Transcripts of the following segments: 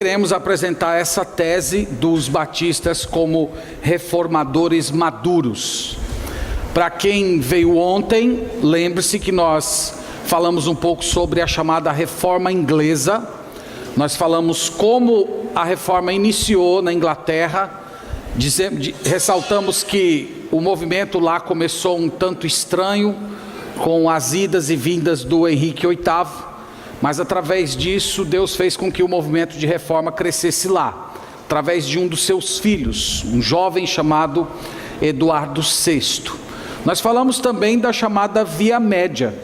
queremos apresentar essa tese dos batistas como reformadores maduros. Para quem veio ontem, lembre-se que nós falamos um pouco sobre a chamada reforma inglesa. Nós falamos como a reforma iniciou na Inglaterra. Ressaltamos que o movimento lá começou um tanto estranho, com as idas e vindas do Henrique VIII, mas através disso Deus fez com que o movimento de reforma crescesse lá, através de um dos seus filhos, um jovem chamado Eduardo VI. Nós falamos também da chamada Via Média,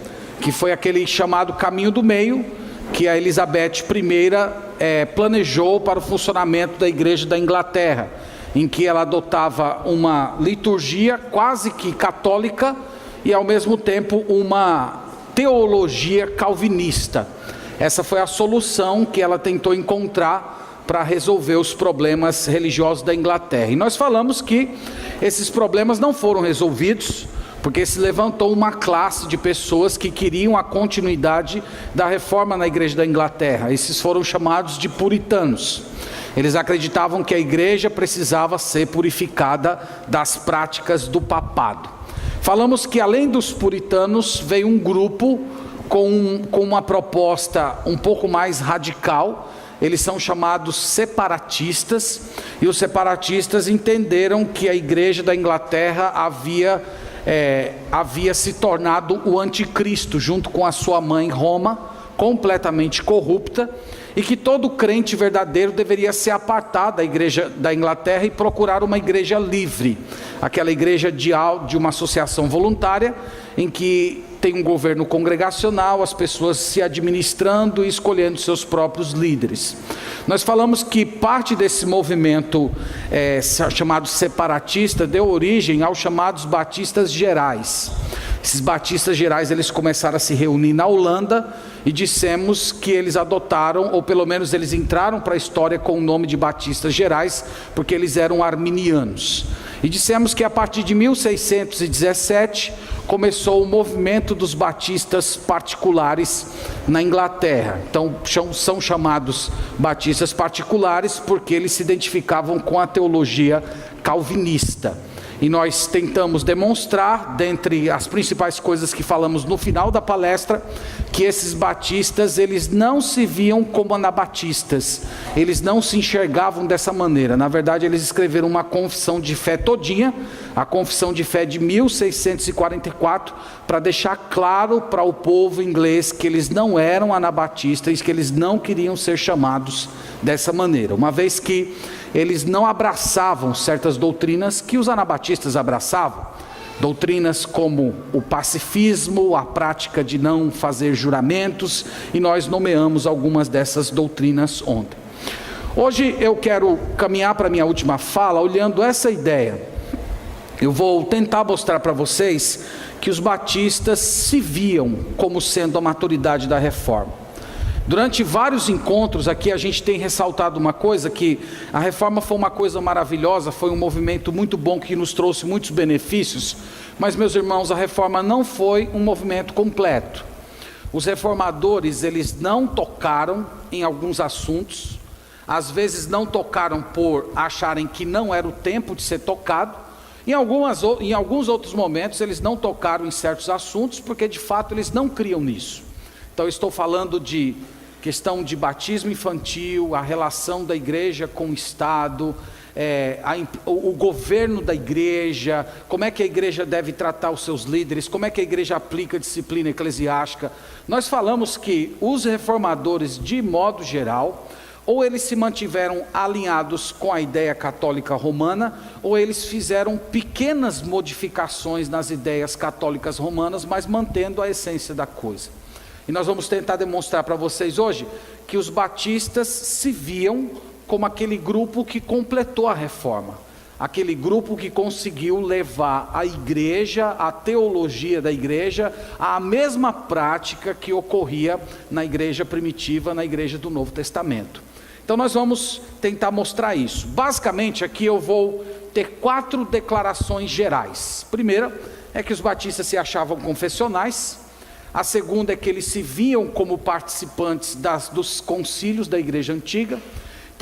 que foi aquele chamado caminho do meio, que a Elizabeth I planejou para o funcionamento da Igreja da Inglaterra, em que ela adotava uma liturgia quase que católica e ao mesmo tempo uma teologia calvinista. Essa foi a solução que ela tentou encontrar para resolver os problemas religiosos da Inglaterra. E nós falamos que esses problemas não foram resolvidos, porque se levantou uma classe de pessoas que queriam a continuidade da reforma na Igreja da Inglaterra. Esses foram chamados de puritanos. Eles acreditavam que a igreja precisava ser purificada das práticas do papado. Falamos que além dos puritanos veio um grupo com uma proposta um pouco mais radical. Eles são chamados separatistas, e os separatistas entenderam que a igreja da Inglaterra havia se tornado o anticristo, junto com a sua mãe Roma, completamente corrupta, e que todo crente verdadeiro deveria se apartar da igreja da Inglaterra e procurar uma igreja livre, aquela igreja de uma associação voluntária, em que tem um governo congregacional, as pessoas se administrando e escolhendo seus próprios líderes. Nós falamos que parte desse movimento chamado separatista deu origem aos chamados batistas gerais. Esses batistas gerais, eles começaram a se reunir na Holanda, e dissemos que eles adotaram, ou pelo menos eles entraram para a história com o nome de batistas gerais, porque eles eram arminianos. E dissemos que a partir de 1617 começou o movimento dos batistas particulares na Inglaterra. Então são chamados batistas particulares porque eles se identificavam com a teologia calvinista. E nós tentamos demonstrar, dentre as principais coisas que falamos no final da palestra, que esses batistas, eles não se viam como anabatistas, eles não se enxergavam dessa maneira. Na verdade, eles escreveram uma confissão de fé todinha, a confissão de fé de 1644, para deixar claro para o povo inglês que eles não eram anabatistas, que eles não queriam ser chamados dessa maneira, uma vez que eles não abraçavam certas doutrinas que os anabatistas abraçavam, doutrinas como o pacifismo, a prática de não fazer juramentos, e nós nomeamos algumas dessas doutrinas ontem. Hoje eu quero caminhar para a minha última fala olhando essa ideia. Eu vou tentar mostrar para vocês que os batistas se viam como sendo a maturidade da reforma. Durante vários encontros aqui a gente tem ressaltado uma coisa, que a reforma foi uma coisa maravilhosa, foi um movimento muito bom que nos trouxe muitos benefícios, mas meus irmãos, a reforma não foi um movimento completo. Os reformadores, eles não tocaram em alguns assuntos, às vezes não tocaram por acharem que não era o tempo de ser tocado, em alguns outros momentos eles não tocaram em certos assuntos porque de fato eles não criam nisso. Então estou falando de questão de batismo infantil, a relação da igreja com o Estado, o governo da igreja, como é que a igreja deve tratar os seus líderes, como é que a igreja aplica a disciplina eclesiástica. Nós falamos que os reformadores, de modo geral, ou eles se mantiveram alinhados com a ideia católica romana, ou eles fizeram pequenas modificações nas ideias católicas romanas, mas mantendo a essência da coisa. E nós vamos tentar demonstrar para vocês hoje que os batistas se viam como aquele grupo que completou a reforma, aquele grupo que conseguiu levar a igreja, a teologia da igreja, à mesma prática que ocorria na igreja primitiva, na igreja do Novo Testamento. Então nós vamos tentar mostrar isso. Basicamente aqui eu vou ter 4 declarações gerais. Primeira é que os batistas se achavam confessionais. A segunda é que eles se viam como participantes dos concílios da igreja antiga.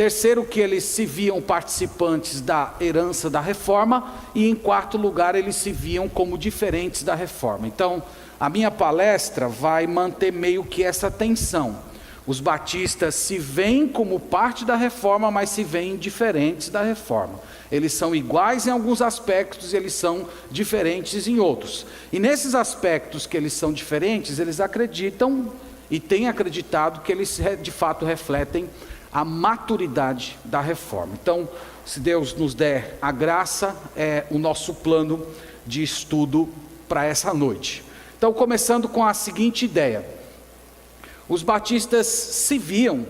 Terceiro, que eles se viam participantes da herança da reforma. E em quarto lugar, eles se viam como diferentes da reforma. Então, a minha palestra vai manter meio que essa tensão. Os batistas se veem como parte da reforma, mas se veem diferentes da reforma. Eles são iguais em alguns aspectos e eles são diferentes em outros. E nesses aspectos que eles são diferentes, eles acreditam e têm acreditado que eles de fato refletem a maturidade da reforma. Então, se Deus nos der a graça, é o nosso plano de estudo para essa noite. Então, começando com a seguinte ideia: os batistas se viam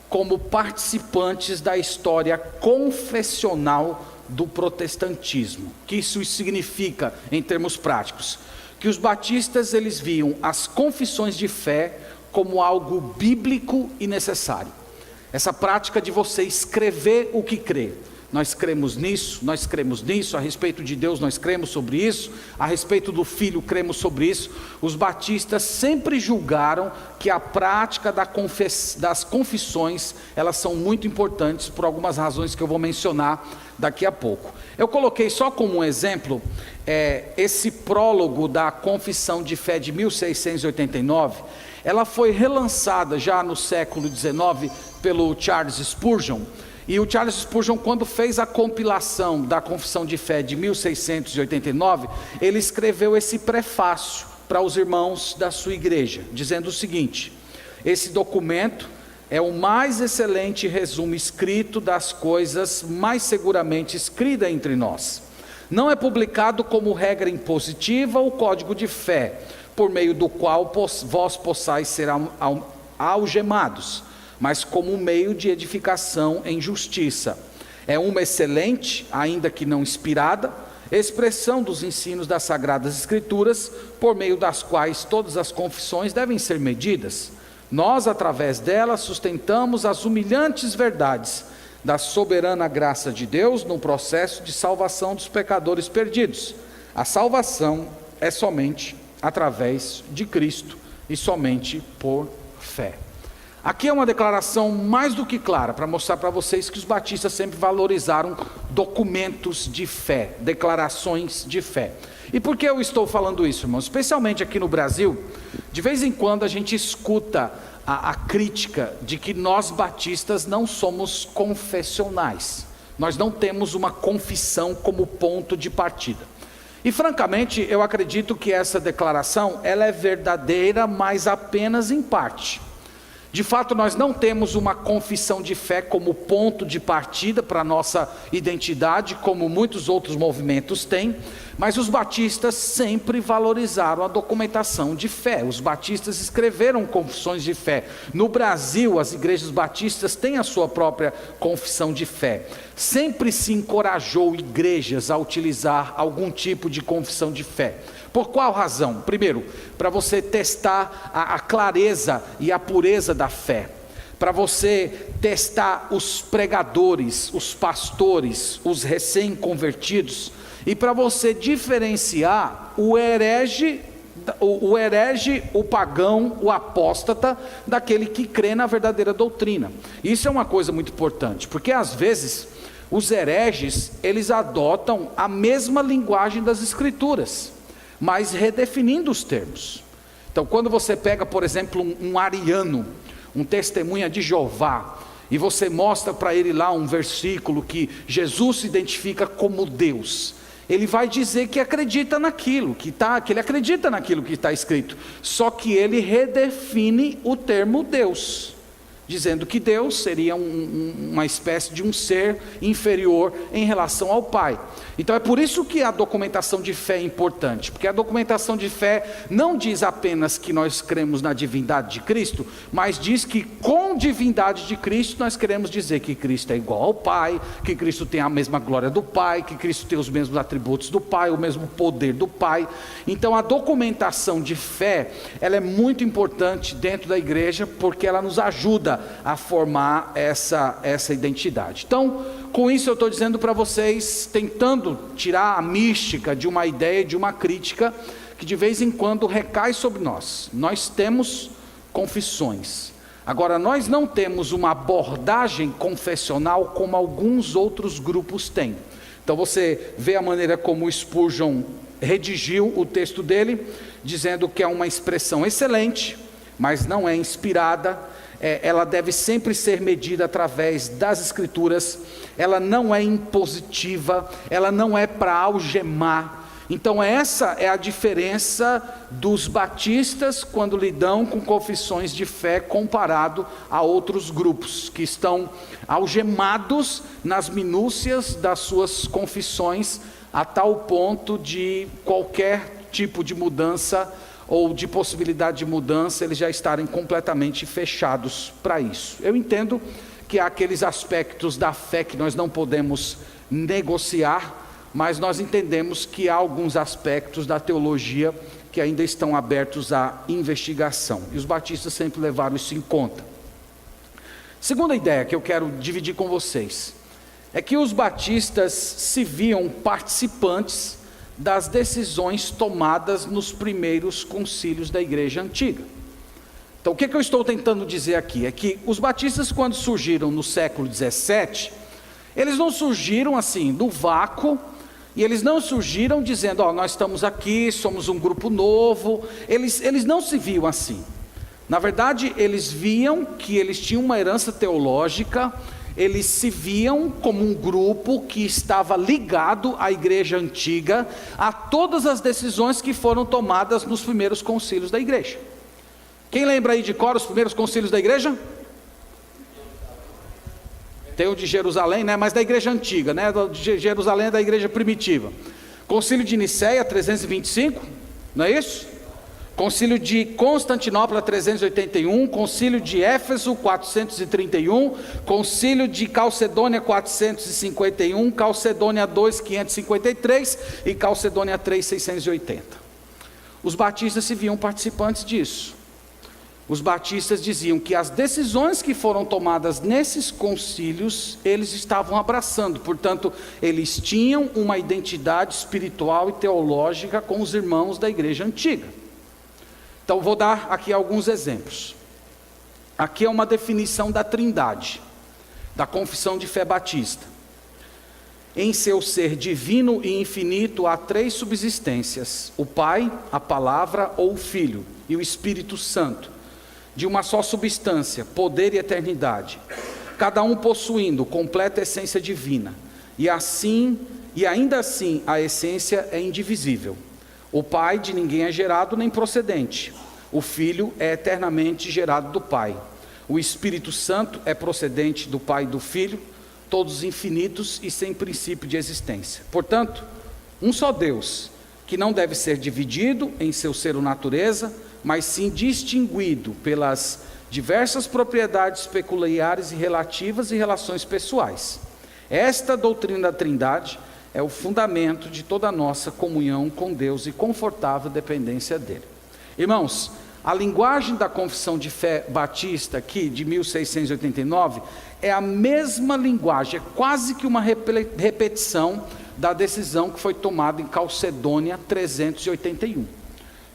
como participantes da história confessional do protestantismo. O que isso significa em termos práticos? Que os batistas, eles viam as confissões de fé como algo bíblico e necessário. Essa prática de você escrever o que crê. Nós cremos nisso, a respeito de Deus nós cremos sobre isso, a respeito do Filho cremos sobre isso. Os batistas sempre julgaram que a prática das confissões, elas são muito importantes por algumas razões que eu vou mencionar daqui a pouco. Eu coloquei só como um exemplo, esse prólogo da Confissão de Fé de 1689, ela foi relançada já no século XIX pelo Charles Spurgeon. E o Charles Spurgeon, quando fez a compilação da Confissão de Fé de 1689, ele escreveu esse prefácio para os irmãos da sua igreja, dizendo o seguinte: esse documento é o mais excelente resumo escrito das coisas mais seguramente escritas entre nós. Não é publicado como regra impositiva o código de fé, por meio do qual vós possais ser algemados, mas como um meio de edificação em justiça. É uma excelente, ainda que não inspirada, expressão dos ensinos das Sagradas Escrituras, por meio das quais todas as confissões devem ser medidas. Nós, através dela, sustentamos as humilhantes verdades da soberana graça de Deus no processo de salvação dos pecadores perdidos. A salvação é somente através de Cristo e somente por fé. Aqui é uma declaração mais do que clara para mostrar para vocês que os batistas sempre valorizaram documentos de fé, declarações de fé. E por que eu estou falando isso, irmãos? Especialmente aqui no Brasil, de vez em quando a gente escuta a crítica de que nós batistas não somos confessionais. Nós não temos uma confissão como ponto de partida. E francamente, eu acredito que essa declaração, ela é verdadeira, mas apenas em parte. De fato, nós não temos uma confissão de fé como ponto de partida para a nossa identidade, como muitos outros movimentos têm, mas os batistas sempre valorizaram a documentação de fé. Os batistas escreveram confissões de fé. No Brasil, as igrejas batistas têm a sua própria confissão de fé. Sempre se encorajou igrejas a utilizar algum tipo de confissão de fé. Por qual razão? Primeiro, para você testar a clareza e a pureza da fé. Para você testar os pregadores, os pastores, os recém-convertidos. E para você diferenciar o herege, o pagão, o apóstata, daquele que crê na verdadeira doutrina. Isso é uma coisa muito importante, porque às vezes os hereges, eles adotam a mesma linguagem das Escrituras, mas redefinindo os termos. Então, quando você pega, por exemplo, um ariano, um testemunha de Jeová, e você mostra para ele lá um versículo que Jesus se identifica como Deus, ele vai dizer que acredita naquilo, que ele acredita naquilo que está escrito, só que ele redefine o termo Deus, dizendo que Deus seria uma espécie de um ser inferior em relação ao Pai. Então é por isso que a documentação de fé é importante, porque a documentação de fé não diz apenas que nós cremos na divindade de Cristo, mas diz que com divindade de Cristo nós queremos dizer que Cristo é igual ao Pai, que Cristo tem a mesma glória do Pai, que Cristo tem os mesmos atributos do Pai, o mesmo poder do Pai. Então a documentação de fé, ela é muito importante dentro da igreja, porque ela nos ajuda a formar essa identidade. Então, com isso eu estou dizendo para vocês, tentando tirar a mística de uma ideia, de uma crítica, que de vez em quando recai sobre nós. Nós temos confissões. Agora, nós não temos uma abordagem confessional como alguns outros grupos têm. Então você vê a maneira como o Spurgeon redigiu o texto dele, dizendo que é uma expressão excelente, mas não é inspirada. Ela deve sempre ser medida através das Escrituras, ela não é impositiva, ela não é para algemar. Então essa é a diferença dos batistas quando lidam com confissões de fé comparado a outros grupos que estão algemados nas minúcias das suas confissões a tal ponto de qualquer tipo de mudança ou de possibilidade de mudança eles já estarem completamente fechados para isso. Eu entendo que há aqueles aspectos da fé que nós não podemos negociar, mas nós entendemos que há alguns aspectos da teologia que ainda estão abertos à investigação, e os batistas sempre levaram isso em conta. Segunda ideia que eu quero dividir com vocês, é que os batistas se viam participantes das decisões tomadas nos primeiros concílios da igreja antiga. Então o que eu estou tentando dizer aqui, é que os batistas quando surgiram no século 17, eles não surgiram assim, no vácuo, e eles não surgiram dizendo, nós estamos aqui, somos um grupo novo. Eles não se viam assim. Na verdade, eles viam que eles tinham uma herança teológica, eles se viam como um grupo que estava ligado à igreja antiga, a todas as decisões que foram tomadas nos primeiros concílios da igreja. Quem lembra aí de cor os primeiros concílios da igreja? Tem o de Jerusalém, né? Mas da igreja antiga, né? De Jerusalém é da igreja primitiva. Concílio de Nicéia, 325, não é isso? Concílio de Constantinopla, 381, Concílio de Éfeso, 431, Concílio de Calcedônia, 451, Calcedônia 2, 553 e Calcedônia 3, 680. Os batistas se viam participantes disso. Os batistas diziam que as decisões que foram tomadas nesses concílios, eles estavam abraçando, portanto, eles tinham uma identidade espiritual e teológica com os irmãos da igreja antiga. Então, vou dar aqui alguns exemplos. Aqui é uma definição da Trindade, da Confissão de Fé Batista. Em seu ser divino e infinito há três subsistências: o Pai, a Palavra ou o Filho e o Espírito Santo, de uma só substância, poder e eternidade, cada um possuindo completa essência divina, e ainda assim a essência é indivisível. O Pai de ninguém é gerado nem procedente, o Filho é eternamente gerado do Pai, o Espírito Santo é procedente do Pai e do Filho, todos infinitos e sem princípio de existência. Portanto, um só Deus, que não deve ser dividido em seu ser ou natureza, mas sim distinguido pelas diversas propriedades peculiares e relativas e relações pessoais. Esta doutrina da Trindade é o fundamento de toda a nossa comunhão com Deus e confortável dependência dele. Irmãos, a linguagem da Confissão de Fé Batista aqui, de 1689, é a mesma linguagem, é quase que uma repetição da decisão que foi tomada em Calcedônia 381.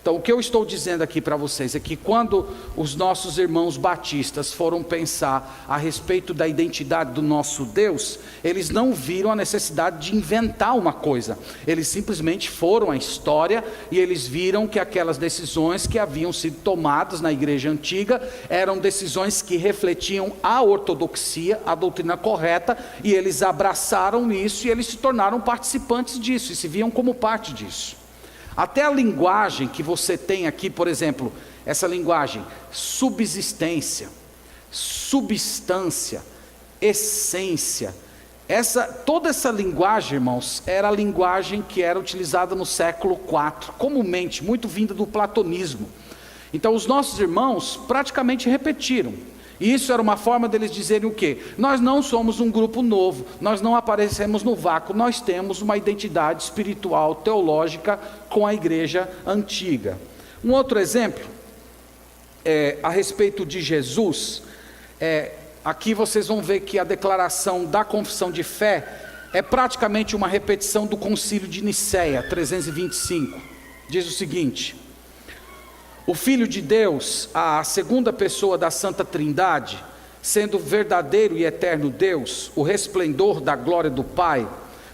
Então o que eu estou dizendo aqui para vocês é que quando os nossos irmãos batistas foram pensar a respeito da identidade do nosso Deus, eles não viram a necessidade de inventar uma coisa, eles simplesmente foram à história e eles viram que aquelas decisões que haviam sido tomadas na igreja antiga eram decisões que refletiam a ortodoxia, a doutrina correta, e eles abraçaram isso e eles se tornaram participantes disso e se viam como parte disso. Até a linguagem que você tem aqui, por exemplo, essa linguagem subsistência, substância, essência, toda essa linguagem, irmãos, era a linguagem que era utilizada no século IV, comumente, muito vinda do platonismo. Então os nossos irmãos praticamente repetiram. E isso era uma forma deles dizerem o quê? Nós não somos um grupo novo, nós não aparecemos no vácuo, nós temos uma identidade espiritual, teológica com a igreja antiga. Um outro exemplo, a respeito de Jesus, aqui vocês vão ver que a declaração da confissão de fé é praticamente uma repetição do concílio de Nicéia, 325. Diz o seguinte: O Filho de Deus, a segunda pessoa da Santa Trindade, sendo verdadeiro e eterno Deus, o resplendor da glória do Pai,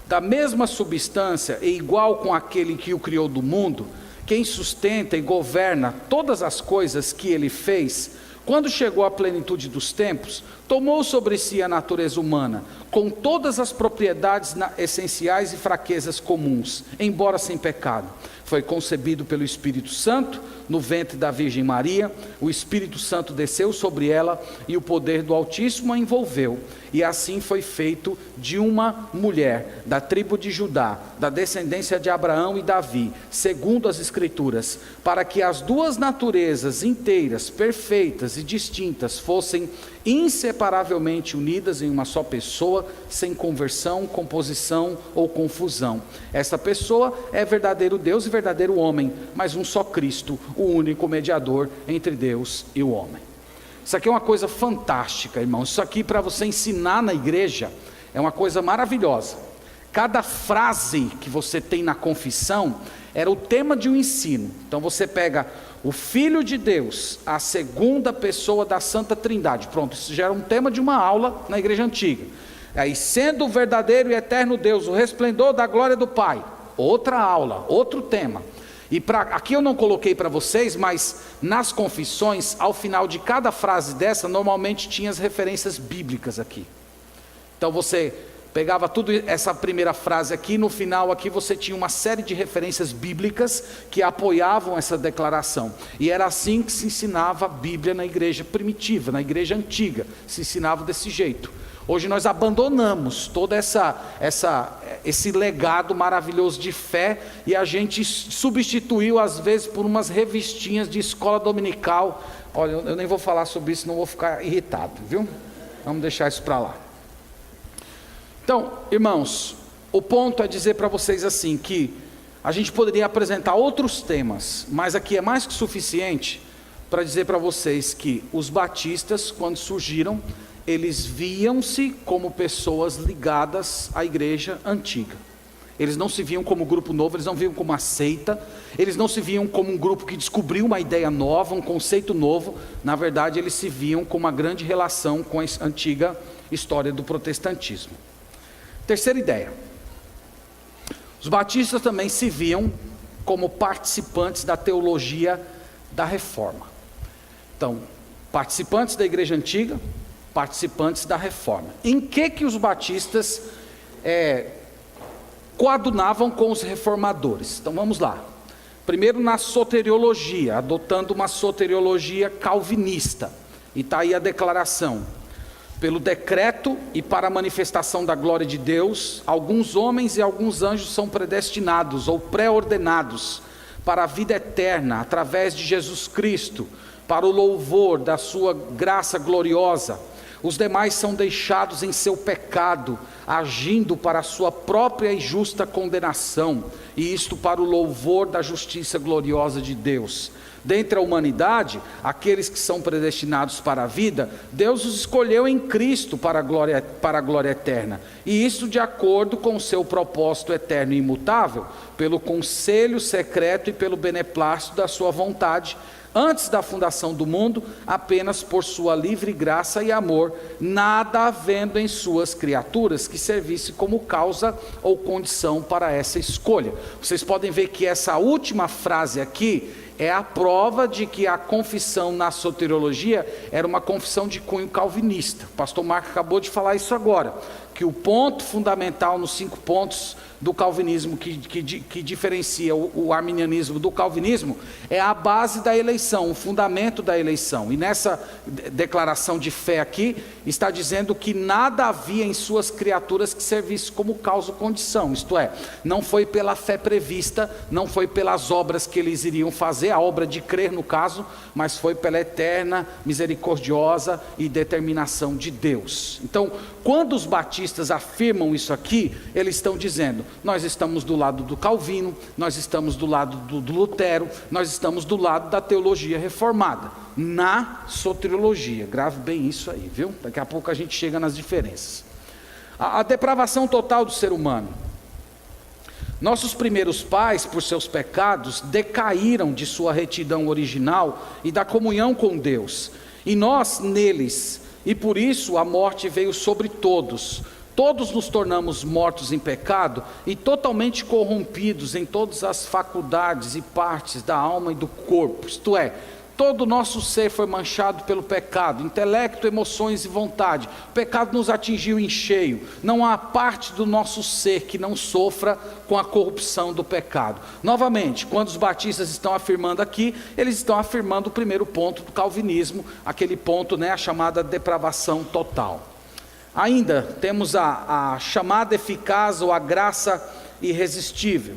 da mesma substância e igual com aquele que o criou do mundo, quem sustenta e governa todas as coisas que ele fez, quando chegou à plenitude dos tempos, tomou sobre si a natureza humana, com todas as propriedades essenciais e fraquezas comuns, embora sem pecado. Foi concebido pelo Espírito Santo, no ventre da Virgem Maria, o Espírito Santo desceu sobre ela e o poder do Altíssimo a envolveu. E assim foi feito de uma mulher, da tribo de Judá, da descendência de Abraão e Davi, segundo as Escrituras, para que as duas naturezas inteiras, perfeitas e distintas fossem inseparavelmente unidas em uma só pessoa, sem conversão, composição ou confusão. Esta pessoa é verdadeiro Deus e verdadeiro homem, mas um só Cristo, o único mediador entre Deus e o homem. Isso aqui é uma coisa fantástica, irmãos. Isso aqui, para você ensinar na igreja, é uma coisa maravilhosa. Cada frase que você tem na confissão era o tema de um ensino. Então você pega o Filho de Deus, a segunda pessoa da Santa Trindade. Pronto, isso já era um tema de uma aula na igreja antiga. Aí, sendo o verdadeiro e eterno Deus, o resplendor da glória do Pai. Outra aula, outro tema. E aqui eu não coloquei para vocês, mas nas confissões, ao final de cada frase dessa, normalmente tinha as referências bíblicas aqui. Então você pegava tudo essa primeira frase aqui, no final aqui você tinha uma série de referências bíblicas que apoiavam essa declaração. E era assim que se ensinava a Bíblia na igreja primitiva, na igreja antiga, se ensinava desse jeito. Hoje nós abandonamos todo esse legado maravilhoso de fé e a gente substituiu às vezes por umas revistinhas de escola dominical. Olha, eu nem vou falar sobre isso, não vou ficar irritado, viu? Vamos deixar isso para lá. Então, irmãos, o ponto é dizer para vocês assim, que a gente poderia apresentar outros temas, mas aqui é mais que suficiente para dizer para vocês que os batistas, quando surgiram, eles viam-se como pessoas ligadas à igreja antiga. Eles não se viam como grupo novo, eles não viam como uma seita, eles não se viam como um grupo que descobriu uma ideia nova, um conceito novo. Na verdade, eles se viam com uma grande relação com a antiga história do protestantismo. Terceira ideia. Os batistas também se viam como participantes da teologia da reforma. Então, participantes da igreja antiga, participantes da reforma. Em que os batistas coadunavam com os reformadores? Então vamos lá. Primeiro na soteriologia, adotando uma soteriologia calvinista. E está aí a declaração. Pelo decreto e para a manifestação da glória de Deus, alguns homens e alguns anjos são predestinados ou pré-ordenados para a vida eterna, através de Jesus Cristo, para o louvor da sua graça gloriosa. Os demais são deixados em seu pecado, agindo para a sua própria e justa condenação, e isto para o louvor da justiça gloriosa de Deus. Dentre a humanidade, aqueles que são predestinados para a vida, Deus os escolheu em Cristo para a glória eterna, e isso de acordo com o seu propósito eterno e imutável, pelo conselho secreto e pelo beneplácito da sua vontade, antes da fundação do mundo, apenas por sua livre graça e amor, nada havendo em suas criaturas que servisse como causa ou condição para essa escolha. Vocês podem ver que essa última frase aqui é a prova de que a confissão na soteriologia era uma confissão de cunho calvinista. O pastor Marco acabou de falar isso agora, que o ponto fundamental nos 5 pontos do calvinismo que diferencia o arminianismo do calvinismo é a base da eleição, o fundamento da eleição. E nessa declaração de fé aqui está dizendo que nada havia em suas criaturas que servisse como causa ou condição, isto é, não foi pela fé prevista, não foi pelas obras que eles iriam fazer, a obra de crer no caso, mas foi pela eterna, misericordiosa e determinação de Deus. Então, quando os batistas afirmam isso aqui, eles estão dizendo: nós estamos do lado do Calvino, nós estamos do lado do Lutero, nós estamos do lado da teologia reformada, na soteriologia. Grave bem isso aí, viu? Daqui a pouco a gente chega nas diferenças. A depravação total do ser humano. Nossos primeiros pais, por seus pecados, decaíram de sua retidão original e da comunhão com Deus, e nós neles, e por isso a morte veio sobre todos. Todos nos tornamos mortos em pecado e totalmente corrompidos em todas as faculdades e partes da alma e do corpo, isto é, todo o nosso ser foi manchado pelo pecado, intelecto, emoções e vontade. O pecado nos atingiu em cheio. Não há parte do nosso ser que não sofra com a corrupção do pecado. Novamente, quando os batistas estão afirmando aqui, eles estão afirmando o primeiro ponto do calvinismo, aquele ponto, a chamada depravação total. Ainda temos a chamada eficaz ou a graça irresistível.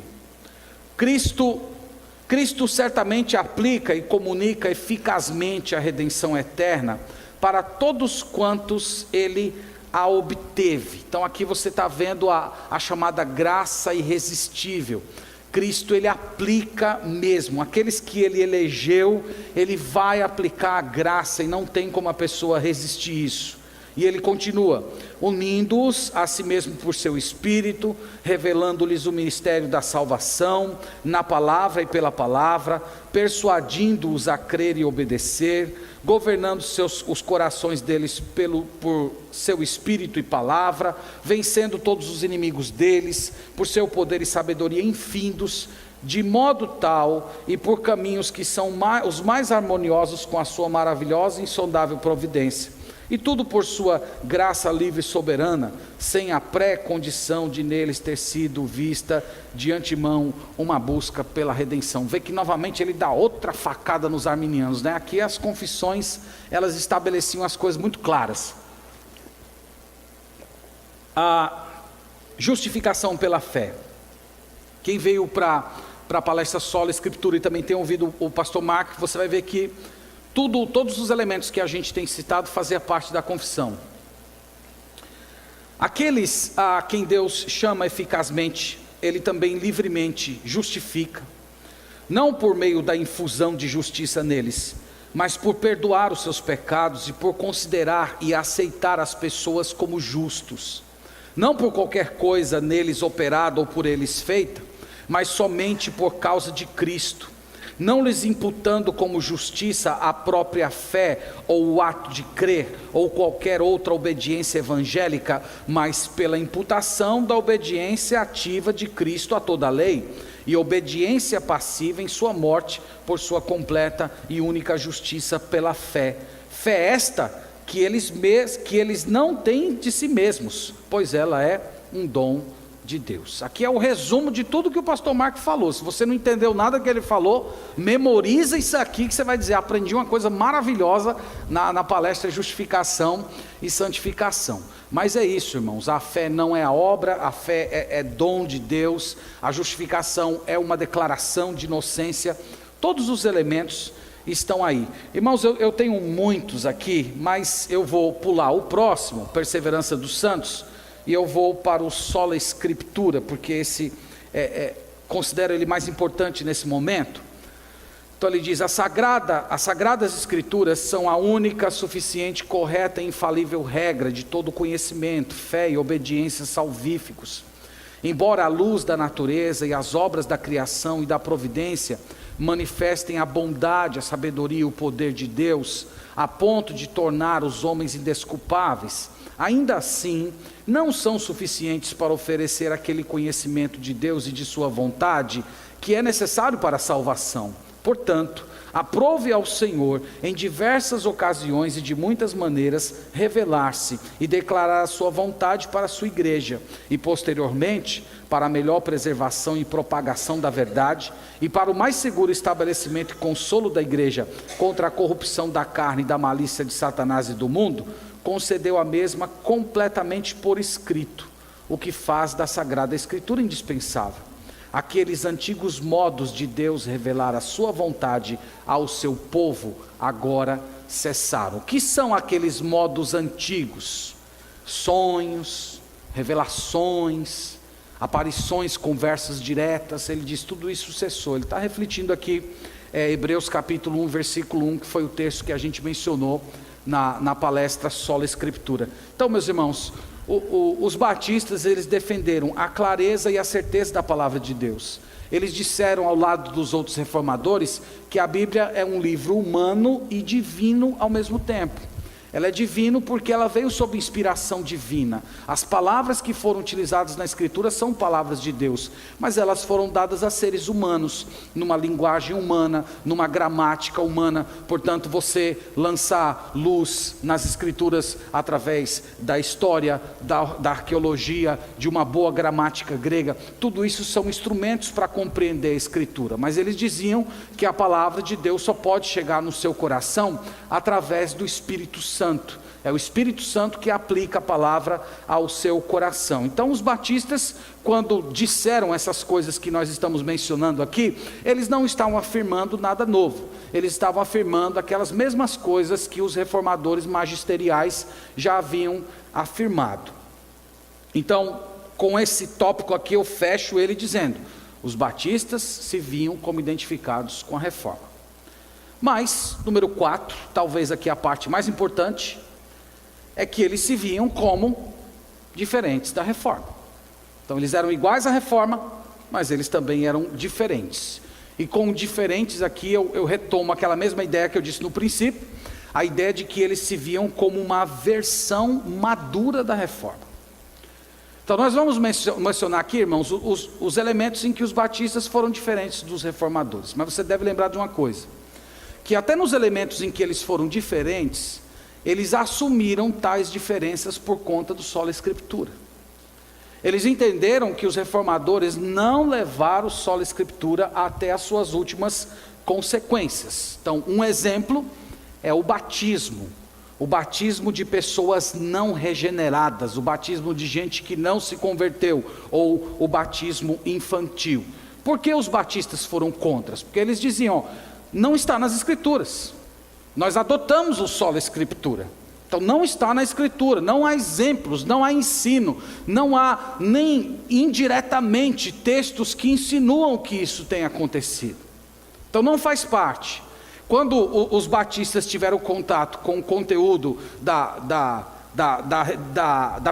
Cristo certamente aplica e comunica eficazmente a redenção eterna para todos quantos ele a obteve. Então aqui você está vendo a chamada graça irresistível. Cristo ele aplica mesmo, aqueles que ele elegeu, ele vai aplicar a graça e não tem como a pessoa resistir isso. E ele continua, unindo-os a si mesmo por seu Espírito, revelando-lhes o ministério da salvação, na palavra e pela palavra, persuadindo-os a crer e obedecer, governando os corações deles por seu Espírito e palavra, vencendo todos os inimigos deles, por seu poder e sabedoria infindos, de modo tal e por caminhos que são os mais harmoniosos com a sua maravilhosa e insondável providência. E tudo por sua graça livre e soberana, sem a pré-condição de neles ter sido vista de antemão uma busca pela redenção. Vê que novamente ele dá outra facada nos arminianos, Aqui as confissões, elas estabeleciam as coisas muito claras. A justificação pela fé. Quem veio para a palestra Sola Escritura e também tem ouvido o pastor Mark, você vai ver que todos os elementos que a gente tem citado fazia parte da confissão. Aqueles a quem Deus chama eficazmente, ele também livremente justifica, não por meio da infusão de justiça neles, mas por perdoar os seus pecados e por considerar e aceitar as pessoas como justos, não por qualquer coisa neles operada ou por eles feita, mas somente por causa de Cristo, não lhes imputando como justiça a própria fé, ou o ato de crer, ou qualquer outra obediência evangélica, mas pela imputação da obediência ativa de Cristo a toda a lei, e obediência passiva em sua morte, por sua completa e única justiça pela fé. Fé esta que eles não têm de si mesmos, pois ela é um dom de Deus. Aqui é o resumo de tudo que o pastor Marco falou. Se você não entendeu nada que ele falou, memoriza isso aqui que você vai dizer, aprendi uma coisa maravilhosa na palestra Justificação e Santificação. Mas é isso, irmãos, a fé não é a obra, a fé é dom de Deus, a justificação é uma declaração de inocência, todos os elementos estão aí. Irmãos, eu tenho muitos aqui, mas eu vou pular o próximo, Perseverança dos Santos, e eu vou para o Sola Escritura, porque esse considero ele mais importante nesse momento. Então ele diz, as Sagradas Escrituras são a única, suficiente, correta e infalível regra de todo conhecimento, fé e obediência salvíficos. Embora a luz da natureza e as obras da criação e da providência manifestem a bondade, a sabedoria e o poder de Deus, a ponto de tornar os homens indesculpáveis, ainda assim não são suficientes para oferecer aquele conhecimento de Deus e de sua vontade que é necessário para a salvação. Portanto, aprove ao Senhor em diversas ocasiões e de muitas maneiras revelar-se e declarar a sua vontade para a sua igreja, e posteriormente para a melhor preservação e propagação da verdade e para o mais seguro estabelecimento e consolo da igreja contra a corrupção da carne e da malícia de Satanás e do mundo, concedeu a mesma completamente por escrito, o que faz da Sagrada Escritura indispensável. Aqueles antigos modos de Deus revelar a sua vontade ao seu povo agora cessaram. O que são aqueles modos antigos? Sonhos, revelações, aparições, conversas diretas. Ele diz, tudo isso cessou. Ele está refletindo aqui, Hebreus capítulo 1, versículo 1, que foi o texto que a gente mencionou na palestra Sola Escritura. Então, meus irmãos, Os batistas, eles defenderam a clareza e a certeza da palavra de Deus. Eles disseram ao lado dos outros reformadores que a Bíblia é um livro humano e divino ao mesmo tempo. Ela é divino porque ela veio sob inspiração divina. As palavras que foram utilizadas na Escritura são palavras de Deus, mas elas foram dadas a seres humanos, numa linguagem humana, numa gramática humana. Portanto, você lançar luz nas Escrituras através da história, da arqueologia, de uma boa gramática grega, tudo isso são instrumentos para compreender a Escritura. Mas eles diziam que a palavra de Deus só pode chegar no seu coração através do Espírito Santo. É o Espírito Santo que aplica a palavra ao seu coração. Então os batistas, quando disseram essas coisas que nós estamos mencionando aqui, eles não estavam afirmando nada novo. Eles estavam afirmando aquelas mesmas coisas que os reformadores magisteriais já haviam afirmado. Então, com esse tópico aqui eu fecho ele dizendo: os batistas se viam como identificados com a reforma. Mas, número 4, talvez aqui a parte mais importante, é que eles se viam como diferentes da reforma. Então eles eram iguais à reforma, mas eles também eram diferentes. E com diferentes aqui eu retomo aquela mesma ideia que eu disse no princípio, a ideia de que eles se viam como uma versão madura da reforma. Então nós vamos mencionar aqui, irmãos, os elementos em que os batistas foram diferentes dos reformadores. Mas você deve lembrar de uma coisa, que até nos elementos em que eles foram diferentes, eles assumiram tais diferenças por conta do sola escritura. Eles entenderam que os reformadores não levaram o sola escritura até as suas últimas consequências. Então, um exemplo é o batismo de pessoas não regeneradas, o batismo de gente que não se converteu, ou o batismo infantil. Por que os batistas foram contra? Porque eles diziam: não está nas Escrituras, nós adotamos o sola escritura, então não está na Escritura, não há exemplos, não há ensino, não há nem indiretamente textos que insinuam que isso tenha acontecido, então não faz parte. Quando os batistas tiveram contato com o conteúdo da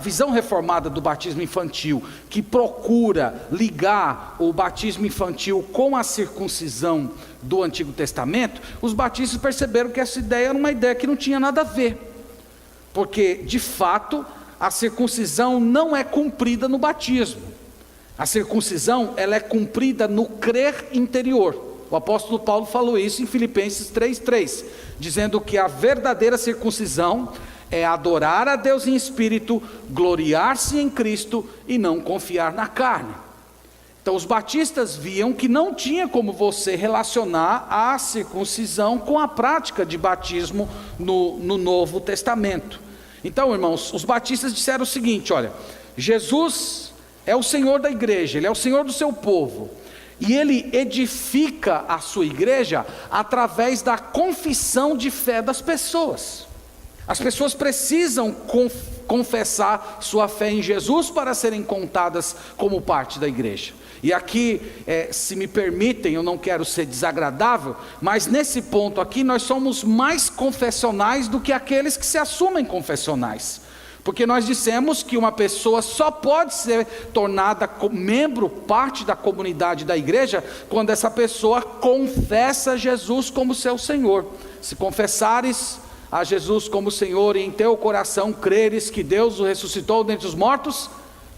visão reformada do batismo infantil, que procura ligar o batismo infantil com a circuncisão do Antigo Testamento, os batistas perceberam que essa ideia era uma ideia que não tinha nada a ver, porque de fato a circuncisão não é cumprida no batismo. A circuncisão, ela é cumprida no crer interior. O apóstolo Paulo falou isso em Filipenses 3:3, dizendo que a verdadeira circuncisão é adorar a Deus em espírito, gloriar-se em Cristo e não confiar na carne. Então os batistas viam que não tinha como você relacionar a circuncisão com a prática de batismo no Novo Testamento. Então, irmãos, os batistas disseram o seguinte: olha, Jesus é o Senhor da igreja, Ele é o Senhor do seu povo, e Ele edifica a sua igreja através da confissão de fé das pessoas. As pessoas precisam confessar sua fé em Jesus para serem contadas como parte da igreja. E aqui, se me permitem, eu não quero ser desagradável, mas nesse ponto aqui nós somos mais confessionais do que aqueles que se assumem confessionais. Porque nós dissemos que uma pessoa só pode ser tornada membro, parte da comunidade da igreja, quando essa pessoa confessa Jesus como seu Senhor. Se confessares a Jesus como Senhor e em teu coração creres que Deus o ressuscitou dentre os mortos,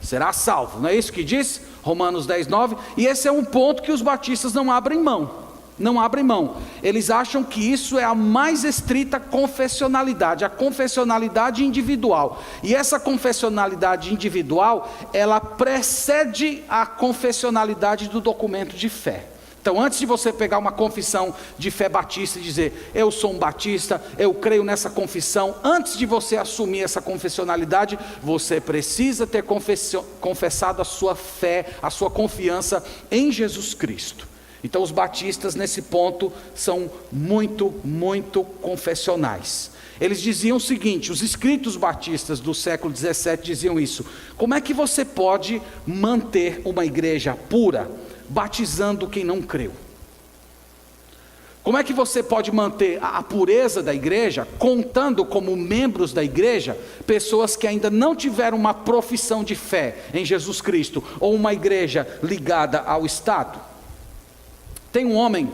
será salvo. Não é isso que diz Romanos 10:9? E esse é um ponto que os batistas não abrem mão. Não abrem mão. Eles acham que isso é a mais estrita confessionalidade, a confessionalidade individual. E essa confessionalidade individual, ela precede a confessionalidade do documento de fé. Então, antes de você pegar uma confissão de fé batista e dizer, eu sou um batista, eu creio nessa confissão, antes de você assumir essa confessionalidade, você precisa ter confessado a sua fé, a sua confiança em Jesus Cristo. Então os batistas nesse ponto são muito, muito confessionais. Eles diziam o seguinte, os escritos batistas do século 17 diziam isso: como é que você pode manter uma igreja pura, batizando quem não creu? Como é que você pode manter a pureza da igreja, contando como membros da igreja, pessoas que ainda não tiveram uma profissão de fé em Jesus Cristo, ou uma igreja ligada ao Estado? Tem um homem,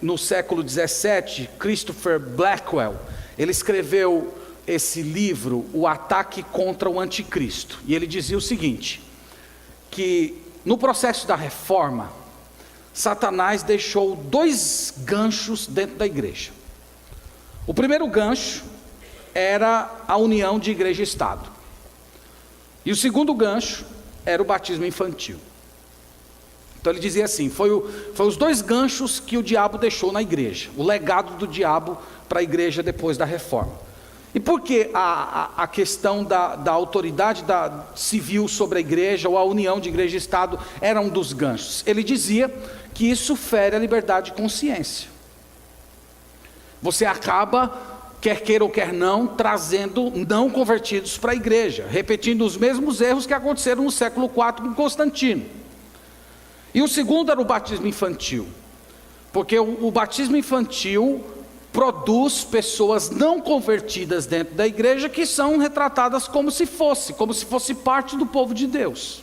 no século 17, Christopher Blackwell, ele escreveu esse livro, O Ataque contra o Anticristo, e ele dizia o seguinte, que no processo da reforma, Satanás deixou 2 ganchos dentro da igreja. O primeiro gancho era a união de igreja e Estado, e o segundo gancho era o batismo infantil. Então ele dizia assim, foi os 2 ganchos que o diabo deixou na igreja, o legado do diabo para a igreja depois da reforma. E por que a questão da autoridade civil sobre a igreja, ou a união de igreja e Estado, era um dos ganchos? Ele dizia que isso fere a liberdade de consciência. Você acaba, quer queira ou quer não, trazendo não convertidos para a igreja, repetindo os mesmos erros que aconteceram no século IV com Constantino. E o segundo era o batismo infantil, porque o batismo infantil produz pessoas não convertidas dentro da igreja, que são retratadas como se fosse parte do povo de Deus.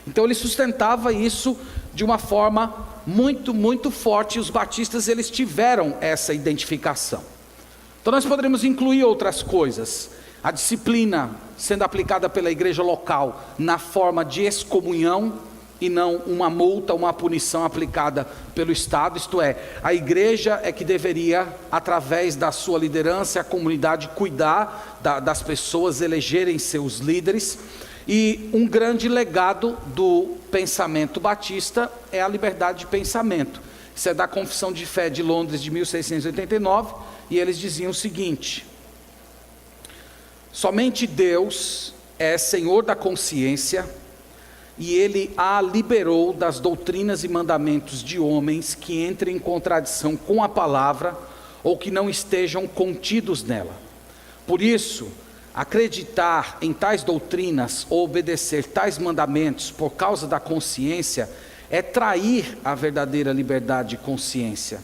Então ele sustentava isso de uma forma muito, muito forte, e os batistas eles tiveram essa identificação. Então nós poderíamos incluir outras coisas, a disciplina sendo aplicada pela igreja local na forma de excomunhão, e não uma multa, uma punição aplicada pelo Estado. Isto é, a igreja é que deveria, através da sua liderança, a comunidade cuidar das pessoas, elegerem seus líderes. E um grande legado do pensamento batista é a liberdade de pensamento. Isso é da Confissão de Fé de Londres de 1689, e eles diziam o seguinte: somente Deus é Senhor da consciência, e Ele a liberou das doutrinas e mandamentos de homens que entrem em contradição com a palavra, ou que não estejam contidos nela. Por isso, acreditar em tais doutrinas, ou obedecer tais mandamentos por causa da consciência, é trair a verdadeira liberdade de consciência.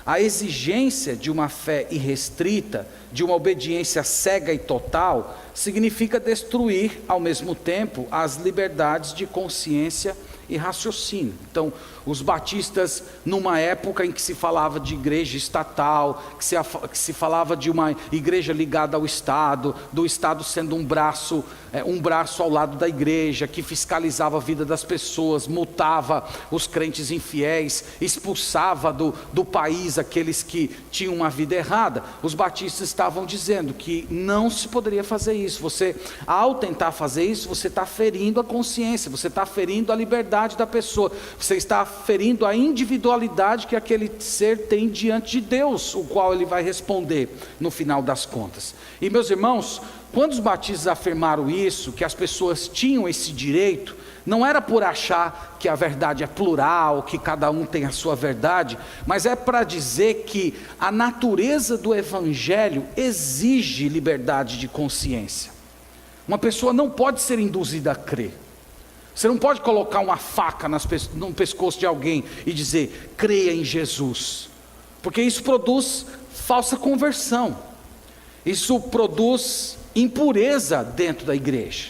A exigência de uma fé irrestrita, de uma obediência cega e total, significa destruir ao mesmo tempo as liberdades de consciência e raciocínio. Então, os batistas, numa época em que se falava de igreja estatal, que se falava de uma igreja ligada ao Estado, do Estado sendo um braço ao lado da igreja, que fiscalizava a vida das pessoas, multava os crentes infiéis, expulsava do país aqueles que tinham uma vida errada. Os batistas estavam dizendo que não se poderia fazer isso. Você, ao tentar fazer isso, você está ferindo a consciência, você está ferindo a liberdade da pessoa, você está ferindo a individualidade que aquele ser tem diante de Deus, o qual ele vai responder no final das contas. E meus irmãos, quando os batistas afirmaram isso, que as pessoas tinham esse direito, não era por achar que a verdade é plural, que cada um tem a sua verdade, mas é para dizer que a natureza do evangelho exige liberdade de consciência. Uma pessoa não pode ser induzida a crer. Você não pode colocar uma faca no pescoço de alguém e dizer, creia em Jesus, porque isso produz falsa conversão, isso produz impureza dentro da igreja.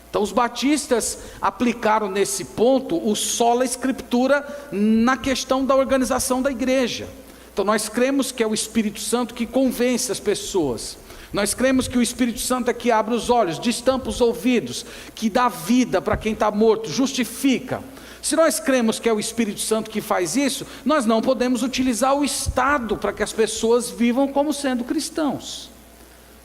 Então os batistas aplicaram nesse ponto o sola escritura na questão da organização da igreja. Então nós cremos que é o Espírito Santo que convence as pessoas. Nós cremos que o Espírito Santo é que abre os olhos, destampa os ouvidos, que dá vida para quem está morto, justifica. Se nós cremos que é o Espírito Santo que faz isso, nós não podemos utilizar o Estado para que as pessoas vivam como sendo cristãos.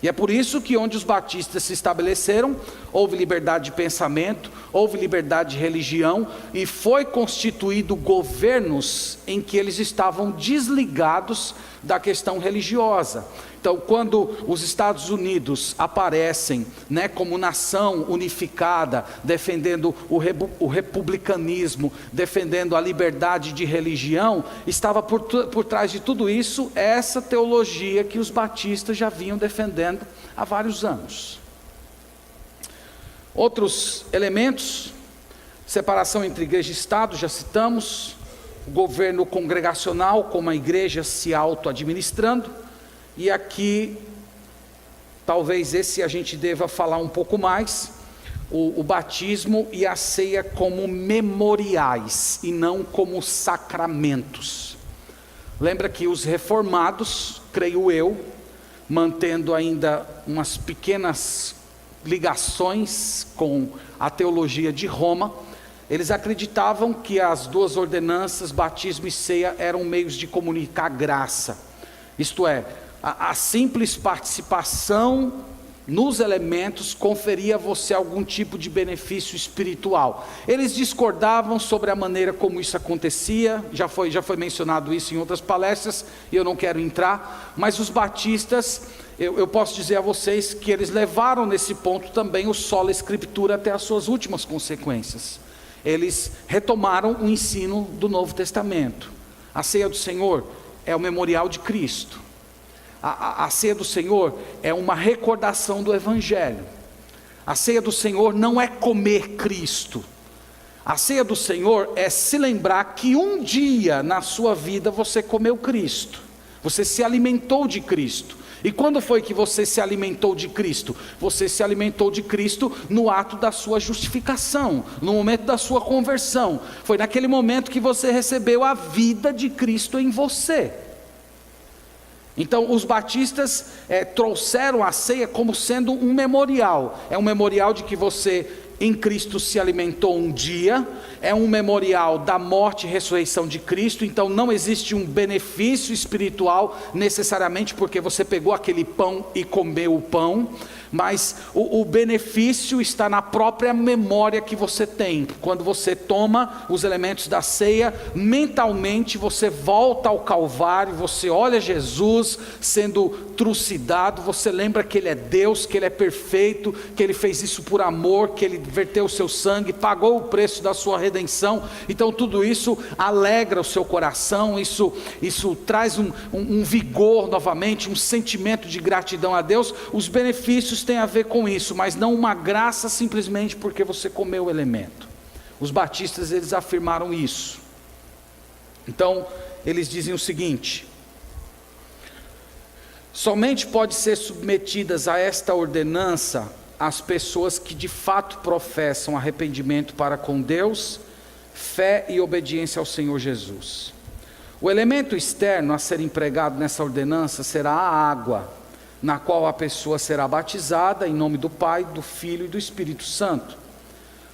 E é por isso que onde os batistas se estabeleceram, houve liberdade de pensamento, houve liberdade de religião, e foi constituído governos em que eles estavam desligados da questão religiosa. Então, quando os Estados Unidos aparecem, como nação unificada, defendendo o republicanismo, defendendo a liberdade de religião, estava por trás de tudo isso essa teologia que os batistas já vinham defendendo há vários anos. Outros elementos: separação entre igreja e Estado, já citamos. governo congregacional, como a igreja se auto-administrando, e aqui, talvez esse a gente deva falar um pouco mais, o batismo e a ceia como memoriais, e não como sacramentos. Lembra que os reformados, creio eu, mantendo ainda umas pequenas ligações com a teologia de Roma, eles acreditavam que as duas ordenanças, batismo e ceia, eram meios de comunicar graça. Isto é, a simples participação nos elementos conferia a você algum tipo de benefício espiritual. Eles discordavam sobre a maneira como isso acontecia, já foi mencionado isso em outras palestras, e eu não quero entrar, mas os batistas, eu posso dizer a vocês que eles levaram nesse ponto também o sola escritura até as suas últimas consequências. Eles retomaram o ensino do Novo Testamento. A ceia do Senhor é o memorial de Cristo. A ceia do Senhor é uma recordação do Evangelho. A ceia do Senhor não é comer Cristo. A ceia do Senhor é se lembrar que um dia na sua vida você comeu Cristo. Você se alimentou de Cristo. E quando foi que você se alimentou de Cristo? Você se alimentou de Cristo no ato da sua justificação, no momento da sua conversão. Foi naquele momento que você recebeu a vida de Cristo em você. Então os batistas trouxeram a ceia como sendo um memorial. É um memorial de que você em Cristo se alimentou um dia. É um memorial da morte e ressurreição de Cristo. Então não existe um benefício espiritual necessariamente porque você pegou aquele pão e comeu o pão, mas o benefício está na própria memória que você tem. Quando você toma os elementos da ceia, mentalmente você volta ao Calvário, você olha Jesus sendo trucidado, você lembra que Ele é Deus, que Ele é perfeito, que Ele fez isso por amor, que Ele verteu o seu sangue, pagou o preço da sua redenção. Então tudo isso alegra o seu coração, isso traz um vigor novamente, um sentimento de gratidão a Deus. Os benefícios têm a ver com isso, mas não uma graça simplesmente porque você comeu o elemento. Os batistas, eles afirmaram isso. Então eles dizem o seguinte: somente pode ser submetidas a esta ordenança as pessoas que de fato professam arrependimento para com Deus, fé e obediência ao Senhor Jesus. O elemento externo a ser empregado nessa ordenança será a água, na qual a pessoa será batizada em nome do Pai, do Filho e do Espírito Santo.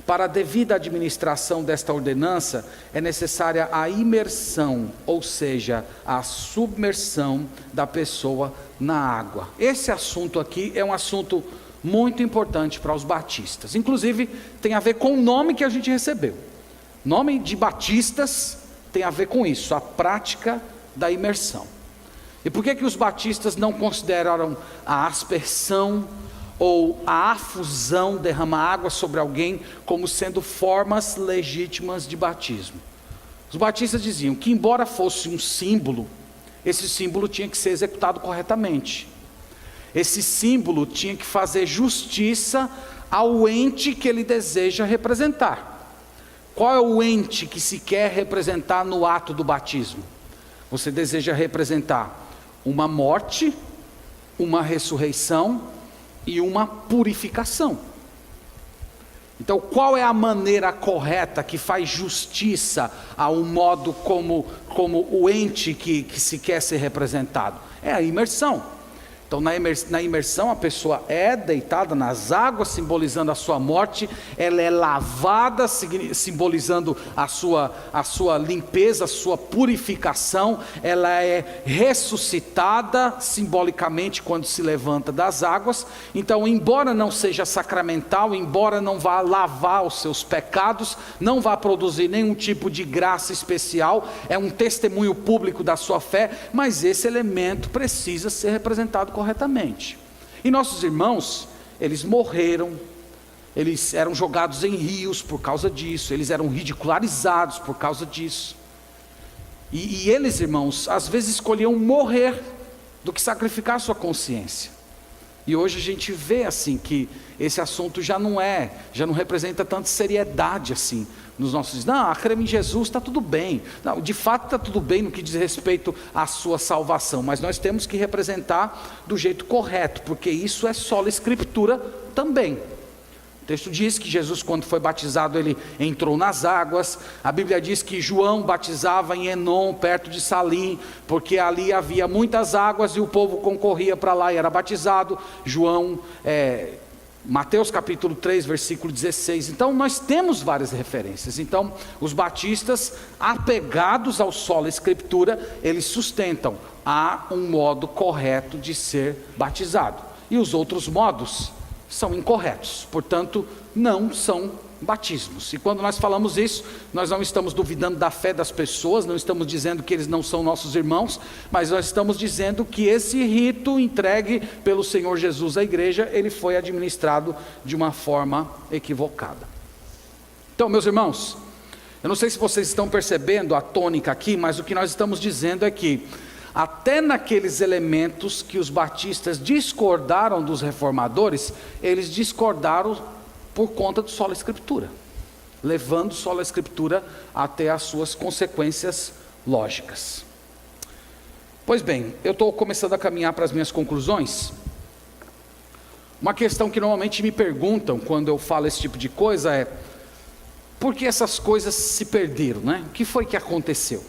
Para a devida administração desta ordenança é necessária a imersão, ou seja, a submersão da pessoa na água. Esse assunto aqui é um assunto muito importante para os batistas. Inclusive tem a ver com o nome que a gente recebeu. Nome de batistas tem a ver com isso, a prática da imersão. E por que os batistas não consideraram a aspersão ou a afusão, derramar água sobre alguém, como sendo formas legítimas de batismo? Os batistas diziam que, embora fosse um símbolo, esse símbolo tinha que ser executado corretamente. Esse símbolo tinha que fazer justiça ao ente que ele deseja representar. Qual é o ente que se quer representar no ato do batismo? Você deseja representar uma morte, uma ressurreição e uma purificação. Então qual é a maneira correta que faz justiça ao modo como o ente que se quer ser representado? É a imersão. Então na imersão a pessoa é deitada nas águas, simbolizando a sua morte. Ela é lavada, simbolizando a sua limpeza, a sua purificação. Ela é ressuscitada simbolicamente quando se levanta das águas. Então, embora não seja sacramental, embora não vá lavar os seus pecados, não vá produzir nenhum tipo de graça especial, é um testemunho público da sua fé, mas esse elemento precisa ser representado corretamente. E nossos irmãos, eles morreram, eles eram jogados em rios por causa disso, eles eram ridicularizados por causa disso. E eles, irmãos, às vezes escolhiam morrer do que sacrificar sua consciência. E hoje a gente vê assim que esse assunto já não representa tanta seriedade assim nos nossos dias. Não, creme em Jesus, está tudo bem. Não, de fato está tudo bem no que diz respeito à sua salvação, mas nós temos que representar do jeito correto, porque isso é sola escritura também. O texto diz que Jesus, quando foi batizado, ele entrou nas águas. A Bíblia diz que João batizava em Enom, perto de Salim, porque ali havia muitas águas e o povo concorria para lá e era batizado. Mateus capítulo 3, versículo 16. Então nós temos várias referências. Então os batistas, apegados ao sola escritura, eles sustentam: há um modo correto de ser batizado, e os outros modos são incorretos, portanto não são batismos. E quando nós falamos isso, nós não estamos duvidando da fé das pessoas, não estamos dizendo que eles não são nossos irmãos, mas nós estamos dizendo que esse rito entregue pelo Senhor Jesus à igreja, ele foi administrado de uma forma equivocada. Então, meus irmãos, eu não sei se vocês estão percebendo a tônica aqui, mas o que nós estamos dizendo é que até naqueles elementos que os batistas discordaram dos reformadores, eles discordaram por conta do sola escritura, levando sola escritura até as suas consequências lógicas. Pois bem, eu estou começando a caminhar para as minhas conclusões. Uma questão que normalmente me perguntam quando eu falo esse tipo de coisa é: por que essas coisas se perderam, né? O que foi que aconteceu?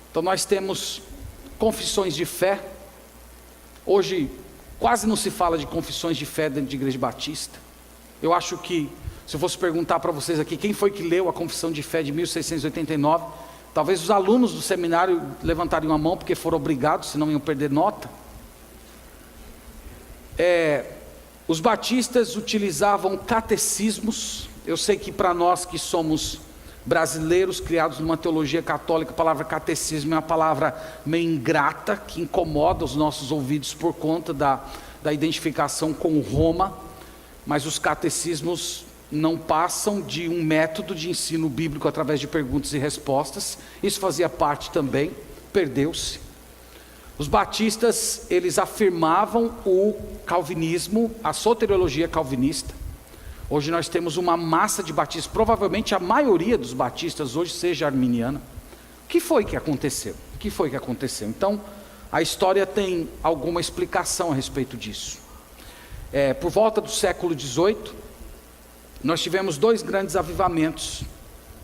Então nós temos confissões de fé. Hoje quase não se fala de confissões de fé dentro de igreja batista. Eu acho que, se eu fosse perguntar para vocês aqui, quem foi que leu a confissão de fé de 1689, talvez os alunos do seminário levantariam a mão, porque foram obrigados, senão iam perder nota. Os batistas utilizavam catecismos. Eu sei que para nós que somos brasileiros, criados numa teologia católica, a palavra catecismo é uma palavra meio ingrata, que incomoda os nossos ouvidos por conta da identificação com Roma, mas os catecismos não passam de um método de ensino bíblico através de perguntas e respostas. Isso fazia parte também, perdeu-se. Os batistas, eles afirmavam o calvinismo, a soteriologia calvinista. Hoje nós temos uma massa de batistas, provavelmente a maioria dos batistas hoje seja arminiana. O que foi que aconteceu? Então, a história tem alguma explicação a respeito disso. Por volta do século XVIII, nós tivemos dois grandes avivamentos.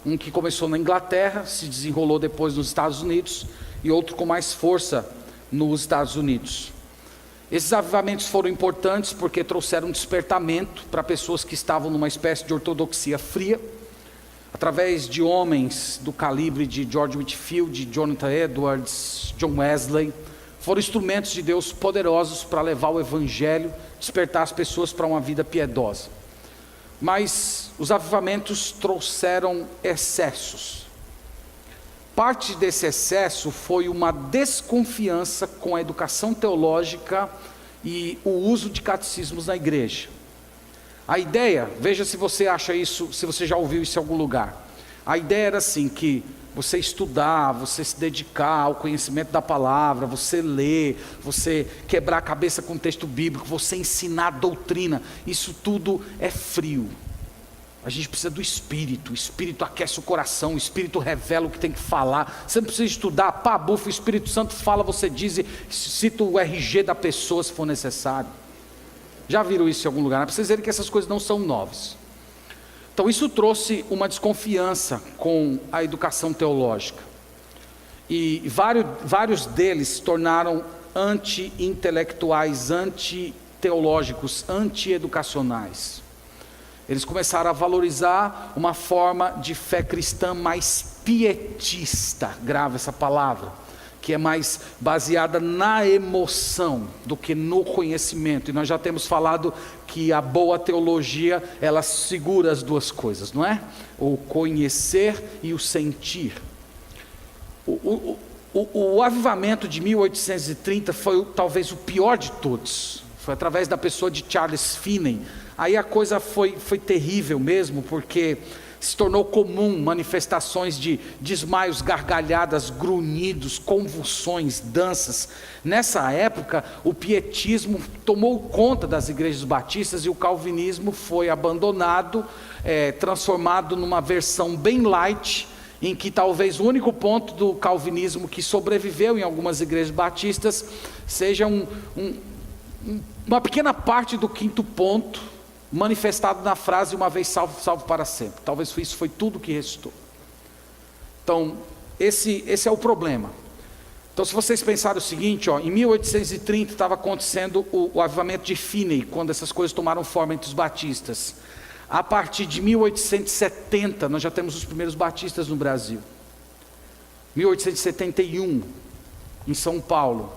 Um que começou na Inglaterra, se desenrolou depois nos Estados Unidos, e outro com mais força nos Estados Unidos. Esses avivamentos foram importantes porque trouxeram um despertamento para pessoas que estavam numa espécie de ortodoxia fria, através de homens do calibre de George Whitefield, Jonathan Edwards, John Wesley. Foram instrumentos de Deus poderosos para levar o evangelho, despertar as pessoas para uma vida piedosa. Mas os avivamentos trouxeram excessos. Parte desse excesso foi uma desconfiança com a educação teológica e o uso de catecismos na igreja. A ideia, veja se você acha isso, se você já ouviu isso em algum lugar. A ideia era assim, que você estudar, você se dedicar ao conhecimento da palavra, você ler, você quebrar a cabeça com o texto bíblico, você ensinar doutrina, isso tudo é frio. A gente precisa do Espírito, o Espírito aquece o coração, o Espírito revela o que tem que falar. Você não precisa estudar, pá, bufa, o Espírito Santo fala, você diz, e cita o RG da pessoa se for necessário. Já viram isso em algum lugar? Para vocês verem que essas coisas não são novas. Então isso trouxe uma desconfiança com a educação teológica. E vários deles se tornaram anti-intelectuais, anti-teológicos, anti-educacionais. Eles começaram a valorizar uma forma de fé cristã mais pietista, grave essa palavra, que é mais baseada na emoção do que no conhecimento. E nós já temos falado que a boa teologia, ela segura as duas coisas, não é? O conhecer e o sentir. O avivamento de 1830 foi talvez o pior de todos. Foi através da pessoa de Charles Finney. Aí a coisa foi terrível mesmo, porque se tornou comum manifestações de desmaios, gargalhadas, grunhidos, convulsões, danças. Nessa época, o pietismo tomou conta das igrejas batistas e o calvinismo foi abandonado, transformado numa versão bem light, em que talvez o único ponto do calvinismo que sobreviveu em algumas igrejas batistas seja uma pequena parte do quinto ponto, manifestado na frase, uma vez salvo, salvo para sempre. Talvez isso foi tudo que restou. Então, esse é o problema. Então, se vocês pensarem o seguinte, em 1830 estava acontecendo o avivamento de Finney, quando essas coisas tomaram forma entre os batistas. A partir de 1870, nós já temos os primeiros batistas no Brasil. 1871, em São Paulo.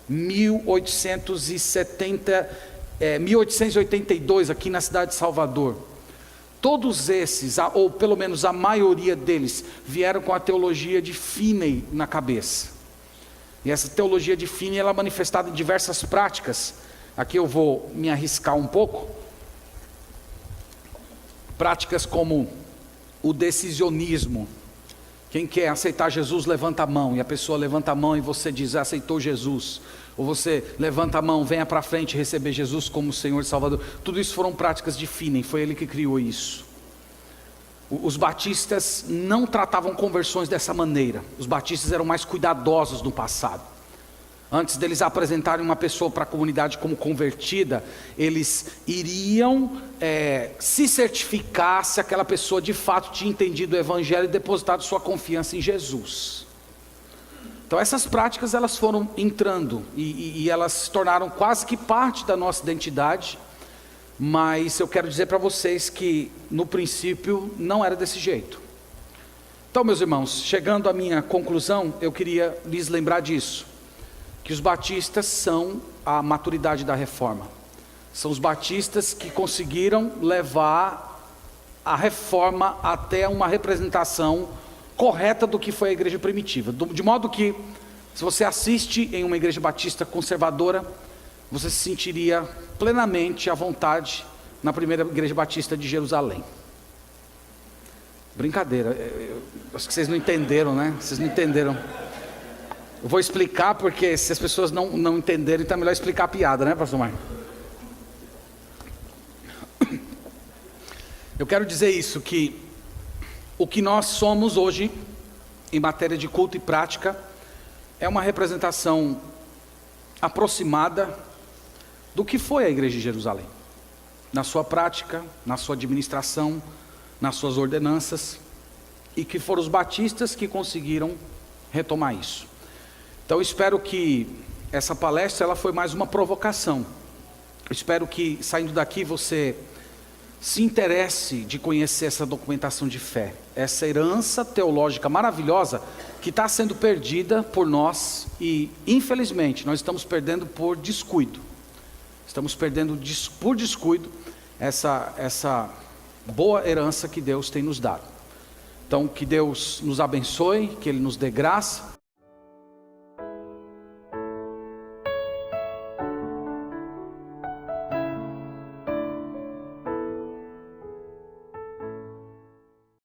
1882, aqui na cidade de Salvador. Todos esses, ou pelo menos a maioria deles, vieram com a teologia de Finney na cabeça. E essa teologia de Finney, ela é manifestada em diversas práticas. Aqui eu vou me arriscar um pouco. Práticas como o decisionismo. Quem quer aceitar Jesus, levanta a mão. E a pessoa levanta a mão e você diz, aceitou Jesus. Ou você levanta a mão, venha para frente receber Jesus como Senhor e Salvador. Tudo isso foram práticas de Finney, foi ele que criou isso. Os batistas não tratavam conversões dessa maneira. Os batistas eram mais cuidadosos no passado. Antes deles apresentarem uma pessoa para a comunidade como convertida, eles iriam se certificar se aquela pessoa de fato tinha entendido o Evangelho e depositado sua confiança em Jesus. Então essas práticas elas foram entrando e elas se tornaram quase que parte da nossa identidade, mas eu quero dizer para vocês que no princípio não era desse jeito. Então, meus irmãos, chegando à minha conclusão, eu queria lhes lembrar disso. Que os batistas são a maturidade da reforma. São os batistas que conseguiram levar a reforma até uma representação correta do que foi a igreja primitiva. De modo que, se você assiste em uma igreja batista conservadora, você se sentiria plenamente à vontade na primeira igreja batista de Jerusalém. Brincadeira, acho que vocês não entenderam, né? Vocês não entenderam. Eu vou explicar, porque se as pessoas não entenderem, então é melhor explicar a piada, né, pastor Marcos? Eu quero dizer isso, que o que nós somos hoje, em matéria de culto e prática, é uma representação aproximada do que foi a igreja de Jerusalém. Na sua prática, na sua administração, nas suas ordenanças, e que foram os batistas que conseguiram retomar isso. Então eu espero que essa palestra ela foi mais uma provocação. Eu espero que saindo daqui você se interesse de conhecer essa documentação de fé, essa herança teológica maravilhosa que está sendo perdida por nós e infelizmente nós estamos perdendo por descuido. Estamos perdendo por descuido essa boa herança que Deus tem nos dado. Então que Deus nos abençoe, que Ele nos dê graça.